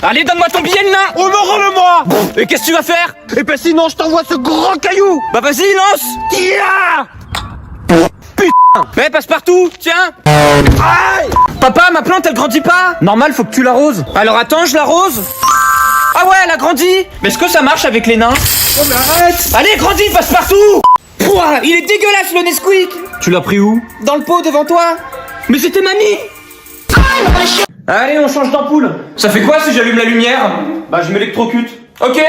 Allez, donne-moi ton billet, le nain. Oh non, rends-le-moi. Et qu'est-ce que tu vas faire? Et ben sinon, je t'envoie ce grand caillou. Bah vas-y, lance. Tiens. Mais passe partout, tiens. Aïe. Papa, ma plante, elle grandit pas. Normal, faut que tu l'arroses. Alors attends, je l'arrose. Ah ouais, elle a grandi. Mais est-ce que ça marche avec les nains? Oh mais arrête. Allez, grandis, passe partout. Pouah, il est dégueulasse, le Nesquik. Tu l'as pris où? Dans le pot devant toi. Mais c'était mamie. Allez, on change d'ampoule. Ça fait quoi si j'allume la lumière? Bah, je m'électrocute. Ok.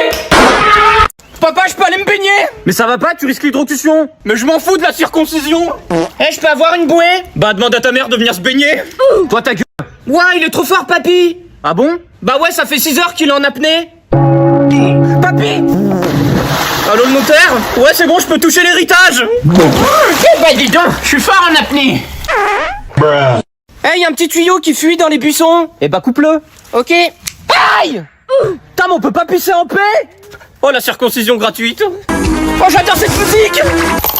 Papa, je peux aller me baigner? Mais ça va pas, tu risques l'hydrocution. Mais je m'en fous de la circoncision. Je peux avoir une bouée? Bah, demande à ta mère de venir se baigner. Toi, ta gueule. Ouais, il est trop fort, papy. Ah bon? Bah ouais, ça fait 6 heures qu'il est en apnée. Papy. Allô, le notaire? Ouais, c'est bon, je peux toucher l'héritage. Eh bah, dis donc, je suis fort en apnée. Y a un petit tuyau qui fuit dans les buissons. Eh bah, coupe-le. Ok. Aïe. Putain, mais on peut pas pisser en paix. Oh, la circoncision gratuite. Oh, j'adore cette musique.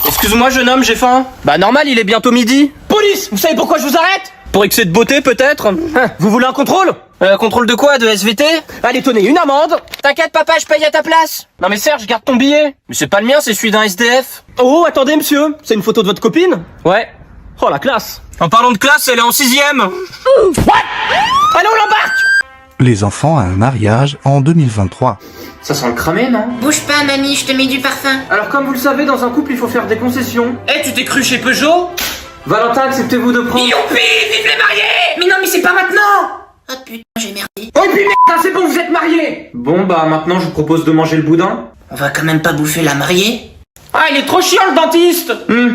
Excuse-moi, jeune homme, j'ai faim. Bah, normal, il est bientôt midi. Police, vous savez pourquoi je vous arrête? Pour excès de beauté, peut-être. Vous voulez un contrôle? Contrôle de quoi? De SVT? Allez, tenez, une amende. T'inquiète, papa, je paye à ta place. Non mais Serge, garde ton billet. Mais c'est pas le mien, c'est celui d'un SDF. Oh, attendez, monsieur. C'est une photo de votre copine? Ouais. Oh, la classe. En parlant de classe, elle est en 6ème. What? Allez, on l'embarque. Les enfants à un mariage en 2023. Ça sent le cramé, non? Bouge pas, mamie, je te mets du parfum. Alors comme vous le savez, dans un couple, il faut faire des concessions. Tu t'es cru chez Peugeot? Valentin, acceptez-vous de prendre... Youpi, vive les mariés! Mais non, mais c'est pas maintenant! Oh putain, j'ai merdé. Oh, et puis merde, c'est bon, vous êtes mariés. Bon, bah maintenant, je vous propose de manger le boudin. On va quand même pas bouffer la mariée. Ah, il est trop chiant, le dentiste.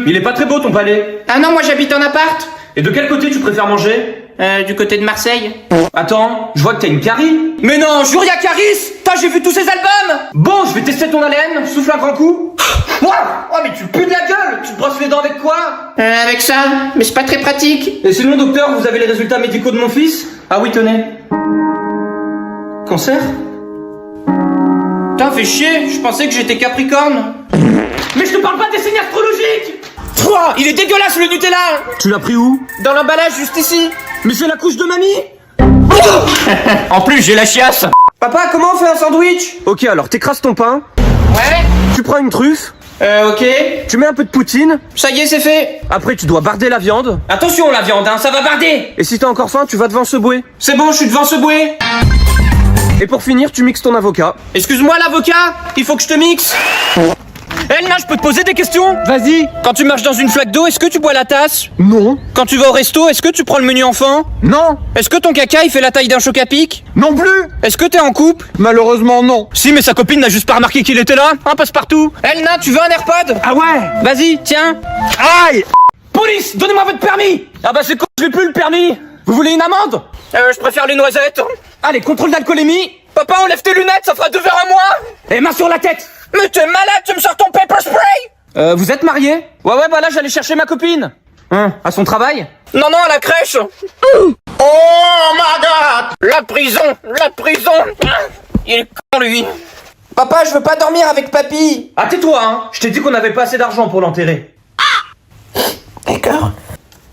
Il est pas très beau, ton palais. Ah non, moi j'habite en appart. Et de quel côté tu préfères manger? Du côté de Marseille. Attends, je vois que t'as une carie. Mais non, jure y'a Caris. J'ai vu tous ses albums. Bon, je vais tester ton haleine. Souffle un grand coup. Oh, mais tu pues de la gueule. Tu te brosses les dents avec quoi? Avec ça, mais c'est pas très pratique. Et sinon, docteur, vous avez les résultats médicaux de mon fils? Ah oui, tenez. Cancer? Putain, fais chier. Je pensais que j'étais Capricorne. Mais je te parle pas des signes astrologiques. Pouah, il est dégueulasse le Nutella. Tu l'as pris où? Dans l'emballage, juste ici. Mais c'est la couche de mamie. En plus, j'ai la chiasse. Papa, comment on fait un sandwich? Ok, alors t'écrases ton pain. Ouais. Tu prends une truffe. Ok. Tu mets un peu de poutine. Ça y est, c'est fait. Après, tu dois barder la viande. Attention, la viande, hein, ça va barder. Et si t'as encore faim, tu vas devant Subway. C'est bon, je suis devant Subway. Et pour finir, tu mixes ton avocat. Excuse-moi, l'avocat, il faut que je te mixe. Elna, je peux te poser des questions? Vas-y. Quand tu marches dans une flaque d'eau, est-ce que tu bois la tasse? Non. Quand tu vas au resto, est-ce que tu prends le menu enfant? Non. Est-ce que ton caca, il fait la taille d'un choc à pic? Non plus. Est-ce que t'es en couple? Malheureusement, non. Si, mais sa copine n'a juste pas remarqué qu'il était là. Hein, passe-partout. Elna, tu veux un AirPod? Ah ouais. Vas-y, tiens. Aïe. Police, donnez-moi votre permis. Ah bah c'est con, je l'ai plus le permis. Vous voulez une amende? Je préfère les noisettes. Allez, contrôle d'alcoolémie. Papa, enlève tes lunettes, ça fera 2 verres à moi. Et main sur la tête. Mais t'es malade, tu me sors ton pepper spray. Vous êtes mariés? Ouais, bah là, j'allais chercher ma copine. À son travail? Non, à la crèche. Oh my god. La prison. Il est con, lui. Papa, je veux pas dormir avec papy. Ah, tais-toi, hein. Je t'ai dit qu'on avait pas assez d'argent pour l'enterrer. D'accord.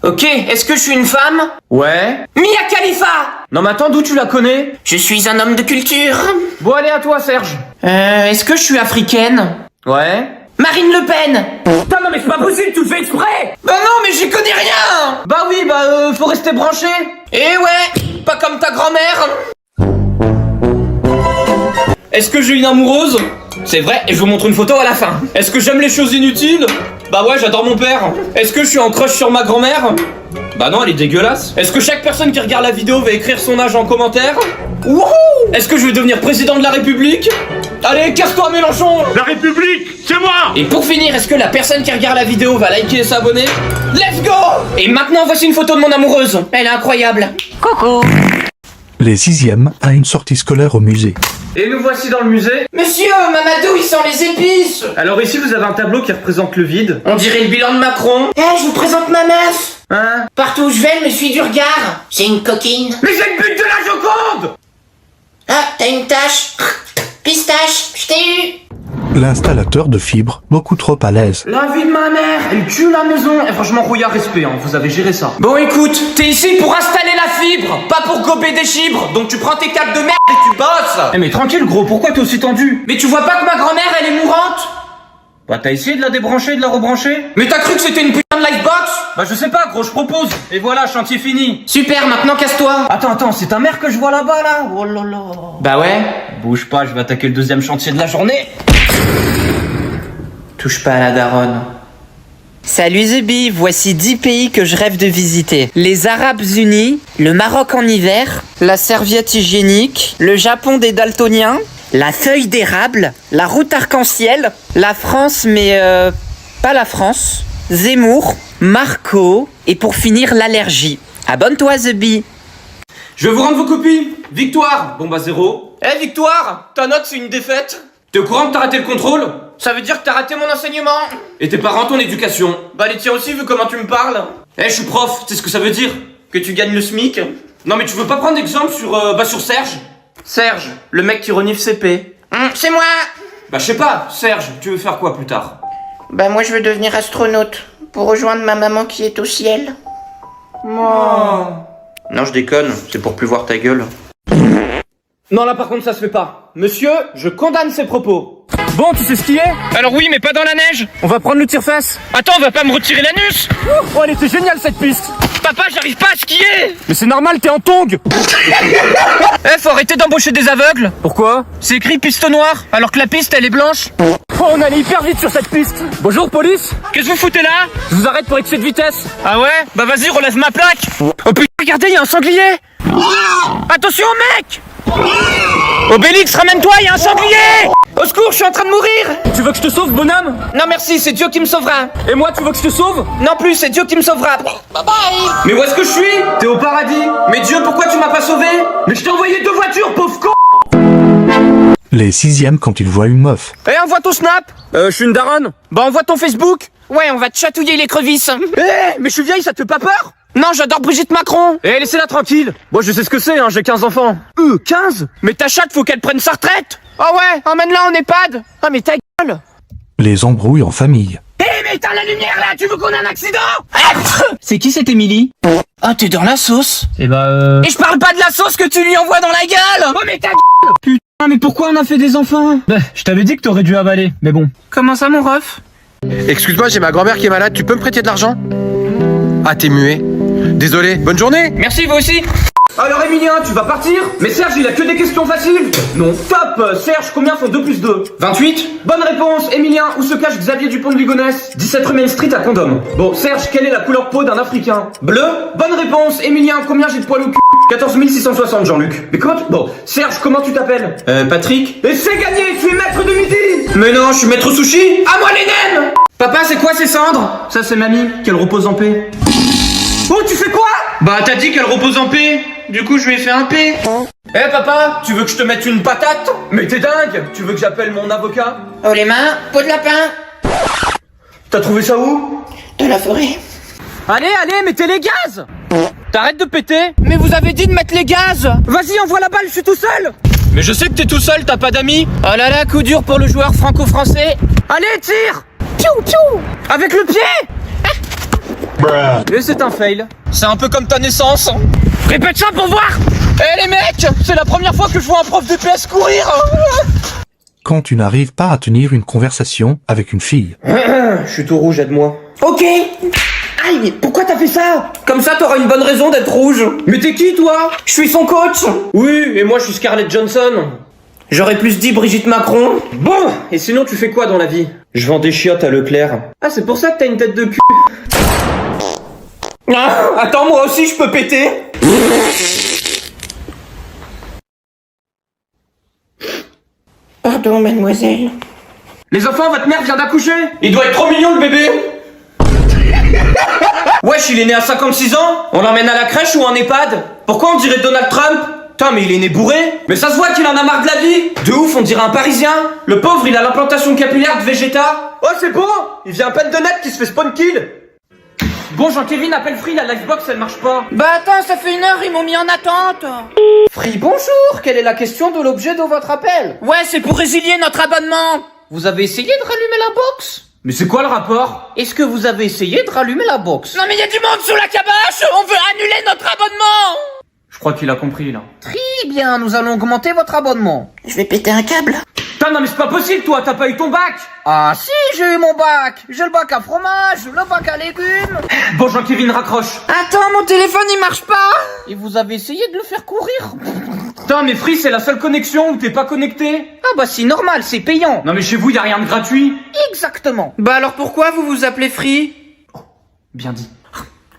Ok, est-ce que je suis une femme? Ouais. Mia Khalifa. Non mais attends, d'où tu la connais? Je suis un homme de culture. Bon allez, à toi Serge. Est-ce que je suis africaine? Ouais. Marine Le Pen. Putain non mais c'est pas possible, tu le fais exprès. Bah non mais j'y connais rien. Bah oui, faut rester branché. Eh ouais, pas comme ta grand-mère. Est-ce que j'ai une amoureuse? C'est vrai, et je vous montre une photo à la fin. Est-ce que j'aime les choses inutiles? Bah ouais, j'adore mon père. Est-ce que je suis en crush sur ma grand-mère? Bah non, elle est dégueulasse. Est-ce que chaque personne qui regarde la vidéo va écrire son âge en commentaire? Wouhou! Est-ce que je vais devenir président de la République? Allez, casse-toi Mélenchon! La République, c'est moi. Et pour finir, est-ce que la personne qui regarde la vidéo va liker et s'abonner? Let's go! Et maintenant, voici une photo de mon amoureuse. Elle est incroyable. Coucou! Les 6e à une sortie scolaire au musée. Et nous voici dans le musée. Monsieur, Mamadou, il sent les épices. Alors ici, vous avez un tableau qui représente le vide. On dirait le bilan de Macron. Je vous présente ma meuf. Hein? Partout où je vais, elle me suit du regard. C'est une coquine. Mais c'est le but de la Joconde. Ah, t'as une tache. Pistache, je t'ai eu. L'installateur de fibres, beaucoup trop à l'aise. La vie de ma mère, elle tue la maison. Et franchement, rouillard, respect, hein, vous avez géré ça. Bon, écoute, t'es ici pour installer la fibre, pas pour gober des chibres. Donc tu prends tes câbles de merde et tu bosses. Eh mais tranquille, gros, pourquoi t'es aussi tendu? Mais tu vois pas que ma grand-mère, elle est mourante? Bah t'as essayé de la débrancher, de la rebrancher? Mais t'as cru que c'était une putain de livebox? Bah je sais pas, gros, je propose. Et voilà, chantier fini. Super, maintenant casse-toi. Attends, c'est ta mère que je vois là-bas, là? Oh là là. Bah ouais. Bouge pas, je vais attaquer le deuxième chantier de la journée. Touche pas à la daronne. Salut Zubi, voici 10 pays que je rêve de visiter. Les Arabes Unis, le Maroc en hiver, la serviette hygiénique, le Japon des daltoniens, la feuille d'érable, la route arc-en-ciel, la France mais pas la France, Zemmour, Marco et pour finir l'allergie. Abonne-toi Zubi. Je vais vous rendre vos copies. Victoire. Bon bah 0. Eh Victoire, ta note c'est une défaite. T'es au courant que t'as raté le contrôle? Ça veut dire que t'as raté mon enseignement. Et tes parents ton éducation. Bah les tiens aussi vu comment tu me parles. Eh je suis prof, tu sais ce que ça veut dire? Que tu gagnes le SMIC? Non mais tu veux pas prendre exemple sur Serge? Serge, le mec qui renifle CP. C'est moi. Bah je sais pas, Serge, tu veux faire quoi plus tard? Bah moi je veux devenir astronaute pour rejoindre ma maman qui est au ciel. Non je déconne, c'est pour plus voir ta gueule. Non là par contre ça se fait pas. Monsieur, je condamne ces propos. Bon, tu sais skier? Alors oui mais pas dans la neige. On va prendre le tire-face. Attends, on va pas me retirer l'anus. Oh, elle était géniale cette piste. Papa, j'arrive pas à skier. Mais c'est normal, t'es en tongue. Eh, faut arrêter d'embaucher des aveugles. Pourquoi? C'est écrit piste noire, alors que la piste elle est blanche. Oh, on allait hyper vite sur cette piste. Bonjour, police. Qu'est-ce que vous foutez là? Je vous arrête pour excès de vitesse. Ah ouais? Bah vas-y, relève ma plaque. Oh putain, regardez, y a un sanglier. Attention mec. Obélix, ramène-toi, y a un sanglier. Au secours, je suis en train de mourir. Tu veux que je te sauve, bonhomme? Non merci, c'est Dieu qui me sauvera. Et moi, tu veux que je te sauve? Non plus, c'est Dieu qui me sauvera. Bye bye. Mais où est-ce que je suis? T'es au paradis. Mais Dieu, pourquoi tu m'as pas sauvé? Mais je t'ai envoyé 2 voitures, pauvre con. Les 6e quand ils voient une meuf. Eh, envoie ton snap. Je suis une daronne. Bah envoie ton Facebook. Ouais, on va te chatouiller les crevisses. Eh, mais je suis vieille, ça te fait pas peur? Non, j'adore Brigitte Macron. Eh, laissez-la tranquille. Moi, je sais ce que c'est, hein, j'ai 15 enfants. 15? Mais ta chatte, faut qu'elle prenne sa retraite. Oh ouais, emmène-la en EHPAD. Ah mais ta gueule. Les embrouilles en famille. Eh mais t'as la lumière là, tu veux qu'on ait un accident? C'est qui cette Émilie? Ah t'es dans la sauce. Eh bah Et je parle pas de la sauce que tu lui envoies dans la gueule. Oh mais ta gueule. Putain, mais pourquoi on a fait des enfants? bah, je t'avais dit que t'aurais dû avaler, mais bon. Comment ça mon ref? Excuse-moi, j'ai ma grand-mère qui est malade, tu peux me prêter de l'argent? Ah, t'es muet. Désolé, bonne journée. Merci, vous aussi. Alors Emilien, tu vas partir? Mais Serge, il a que des questions faciles. Non, top. Serge, combien font 2 plus 2? 28. Bonne réponse. Emilien, où se cache Xavier Dupont de Ligonnès? 17 rue Main Street à Condom. Bon, Serge, quelle est la couleur de peau d'un Africain? Bleu. Bonne réponse. Emilien, combien j'ai de poils au cul? 14 660, Jean-Luc. Mais comment tu... Bon, Serge, comment tu t'appelles? Patrick. Et c'est gagné, tu es maître de midi. Mais non, je suis maître sushi. À moi les naines. Papa, c'est quoi ces cendres? Ça, c'est mamie, qu'elle repose en paix. Oh, tu fais quoi? Bah, t'as dit qu'elle repose en paix. Du coup, je lui ai fait un P. Eh papa, tu veux que je te mette une patate? Mais t'es dingue. Tu veux que j'appelle mon avocat? Oh les mains, peau de lapin. T'as trouvé ça où? De la forêt. Allez, mettez les gaz. T'arrêtes de péter? Mais vous avez dit de mettre les gaz. Vas-y, envoie la balle, je suis tout seul. Mais je sais que t'es tout seul, t'as pas d'amis. Oh là là, coup dur pour le joueur franco-français. Allez, tire. Piou piou. Avec le pied. Et c'est un fail. C'est un peu comme ta naissance. Répète ça pour voir. Eh les mecs, c'est la première fois que je vois un prof de PS courir. Quand tu n'arrives pas à tenir une conversation avec une fille. Je suis tout rouge, aide-moi. Ok. Aïe, mais pourquoi t'as fait ça? Comme ça, t'auras une bonne raison d'être rouge. Mais t'es qui, toi? Je suis son coach. Oui, et moi, je suis Scarlett Johnson. J'aurais plus dit Brigitte Macron. Bon, et sinon, tu fais quoi dans la vie? Je vends des chiottes à Leclerc. Ah, c'est pour ça que t'as une tête de cul. Ah, attends, moi aussi, je peux péter. Pardon, mademoiselle. Les enfants, votre mère vient d'accoucher. Il doit être trop mignon, le bébé. Wesh, il est né à 56 ans. On l'emmène à la crèche ou en EHPAD? Pourquoi on dirait Donald Trump? Putain, mais il est né bourré. Mais ça se voit qu'il en a marre de la vie. De ouf, on dirait un Parisien. Le pauvre, il a l'implantation capillaire de Vegeta. Oh, c'est bon. Il vient à peine de naître qui se fait spawn kill. Bon, Jean-Kevin, appelle Free, la livebox, elle marche pas. Bah attends, ça fait 1 heure, ils m'ont mis en attente. Free, bonjour. Quelle est la question de l'objet de votre appel? Ouais, c'est pour résilier notre abonnement. Vous avez essayé de rallumer la box? Mais c'est quoi le rapport? Est-ce que vous avez essayé de rallumer la box? Non mais y a du monde sous la caboche! On veut annuler notre abonnement! Je crois qu'il a compris, là. Très bien, nous allons augmenter votre abonnement. Je vais péter un câble. Putain, non mais c'est pas possible, toi, t'as pas eu ton bac! Ah si, j'ai eu mon bac. J'ai le bac à fromage, le bac à légumes. Bon, Jean-Kévin, raccroche. Attends, mon téléphone il marche pas! Et vous avez essayé de le faire courir? Putain, mais Free, c'est la seule connexion où t'es pas connecté. Ah bah c'est normal, c'est payant. Non mais chez vous, y a rien de gratuit. Exactement. Bah alors pourquoi vous vous appelez Free? Bien dit.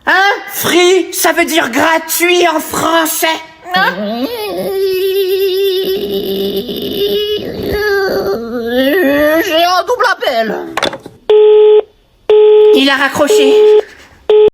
Hein? Free, ça veut dire gratuit en français. Hein? J'ai un double appel. Il a raccroché.